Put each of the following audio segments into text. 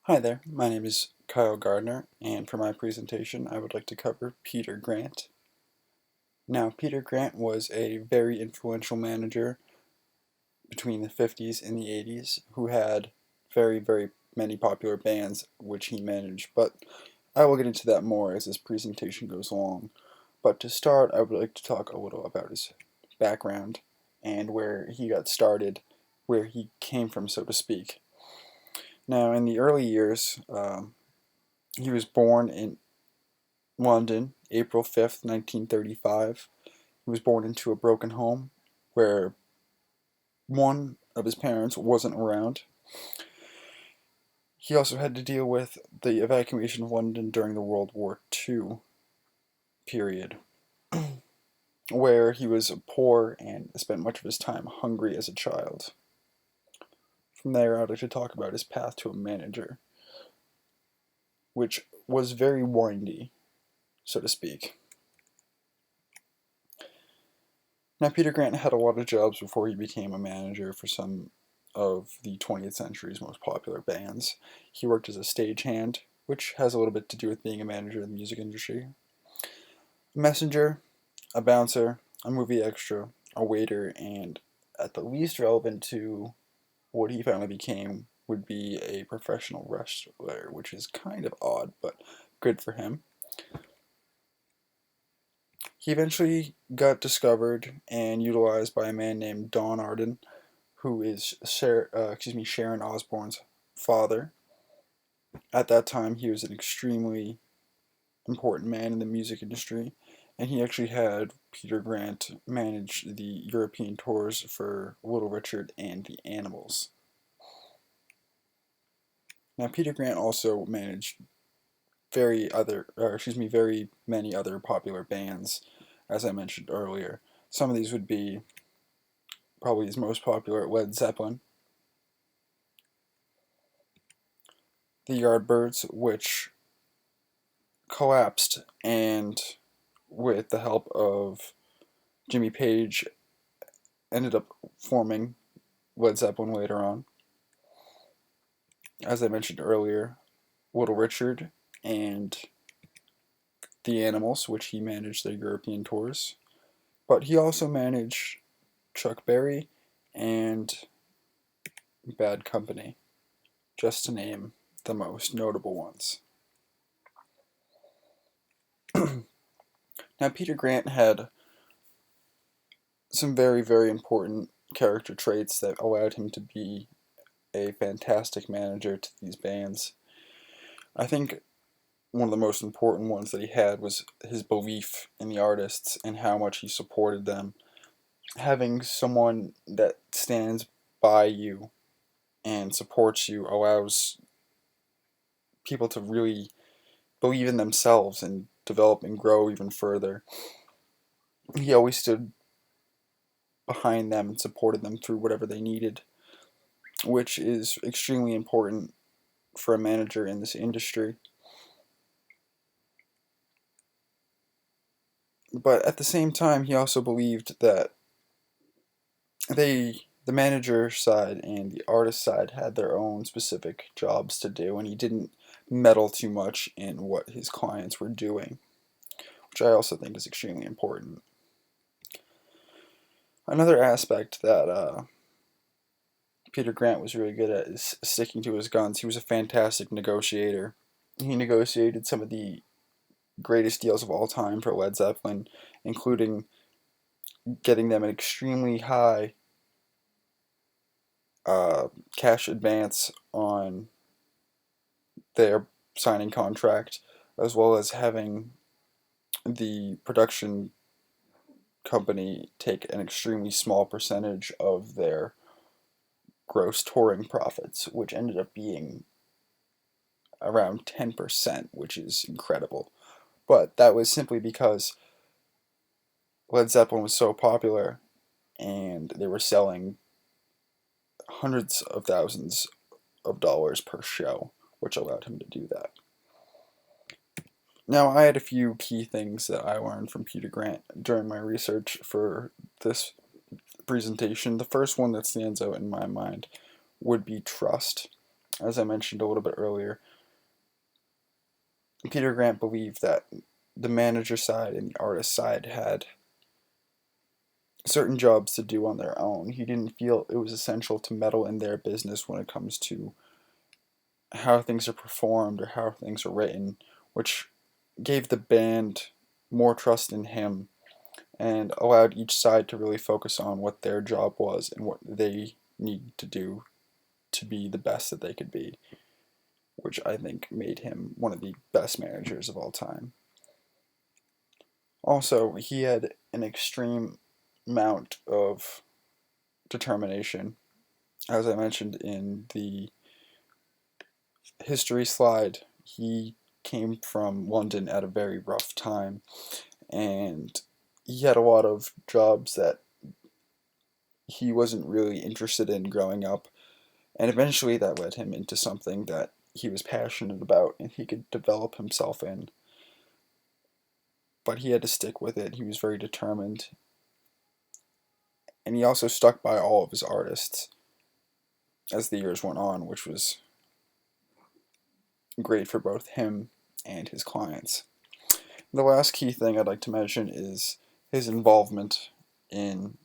Hi there, my name is Kyle Gardner, and for my presentation I would like to cover Peter Grant. Now, Peter Grant was a very influential manager between the 50s and the 80s who had very many popular bands which he managed, but I will get into that more as this presentation goes along. But to start, I would like to talk a little about his background and where he got started, where he came from, so to speak. Now, in the early years, he was born in London, April 5th, 1935. He was born into a broken home where one of his parents wasn't around. He also had to deal with the evacuation of London during the World War II period, where he was poor and spent much of his time hungry as a child. From there, I'd like to talk about his path to a manager, which was very windy, so to speak. Now, Peter Grant had a lot of jobs before he became a manager for some of the 20th century's most popular bands. He worked as a stagehand, which has a little bit to do with being a manager in the music industry, a messenger, a bouncer, a movie extra, a waiter, and at the least relevant to what he finally became would be a professional wrestler, which is kind of odd, but good for him. He eventually got discovered and utilized by a man named Don Arden, who is Sharon Osbourne's father. At that time, he was an extremely important man in the music industry, and he actually had Peter Grant manage the European tours for Little Richard and the Animals. Now, Peter Grant also managed very many other popular bands, as I mentioned earlier. Some of these would be probably his most popular: Led Zeppelin, the Yardbirds, which collapsed, and with the help of Jimmy Page ended up forming Led Zeppelin later on. As I mentioned earlier, Little Richard and the Animals, which he managed their European tours. But he also managed Chuck Berry and Bad Company, just to name the most notable ones. Now, Peter Grant had some very important character traits that allowed him to be a fantastic manager to these bands. I think one of the most important ones that he had was his belief in the artists and how much he supported them. Having someone that stands by you and supports you allows people to really believe in themselves and develop and grow even further. He always stood behind them and supported them through whatever they needed, which is extremely important for a manager in this industry. But at the same time, he also believed that the manager side and the artist side had their own specific jobs to do, and he didn't meddle too much in what his clients were doing, which I also think is extremely important. Another aspect that Peter Grant was really good at is sticking to his guns. He was a fantastic negotiator. He negotiated some of the greatest deals of all time for Led Zeppelin, including getting them an extremely high cash advance on their signing contract, as well as having the production company take an extremely small percentage of their gross touring profits, which ended up being around 10%, which is incredible. But that was simply because Led Zeppelin was so popular and they were selling hundreds of thousands of dollars per show, which allowed him to do that. Now, I had a few key things that I learned from Peter Grant during my research for this presentation. The first one that stands out in my mind would be trust. as I mentioned a little bit earlier, Peter Grant believed that the manager side and the artist side had certain jobs to do on their own. He didn't feel it was essential to meddle in their business when it comes to how things are performed or how things are written, which gave the band more trust in him and allowed each side to really focus on what their job was and what they needed to do to be the best that they could be, which I think made him one of the best managers of all time. Also, he had an extreme amount of determination. As I mentioned in the history slide, he came from London at a very rough time, and he had a lot of jobs that he wasn't really interested in growing up, and eventually that led him into something that he was passionate about and he could develop himself in. But he had to stick with it. He was very determined, and he also stuck by all of his artists as the years went on, which was great for both him and his clients. The last key thing I'd like to mention is his involvement in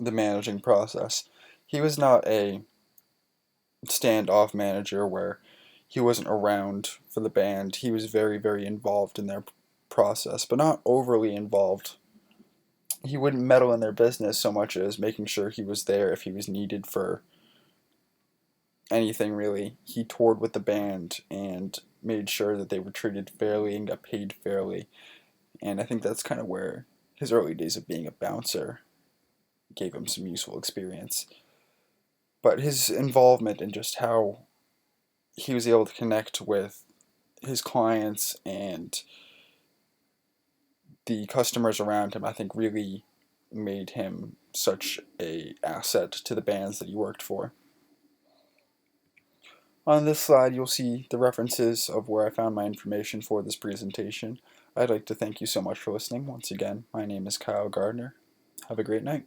the managing process. He was not a standoff manager where he wasn't around for the band. He was very, very involved in their process, but not overly involved. He wouldn't meddle in their business so much as making sure he was there if he was needed for anything really. He toured with the band and made sure that they were treated fairly and got paid fairly. And I think that's kind of where his early days of being a bouncer gave him some useful experience. But his involvement in just how he was able to connect with his clients and the customers around him, I think really made him such a asset to the bands that he worked for. On this slide, you'll see the references of where I found my information for this presentation. I'd like to thank you so much for listening. Once again, my name is Kyle Gardner. Have a great night.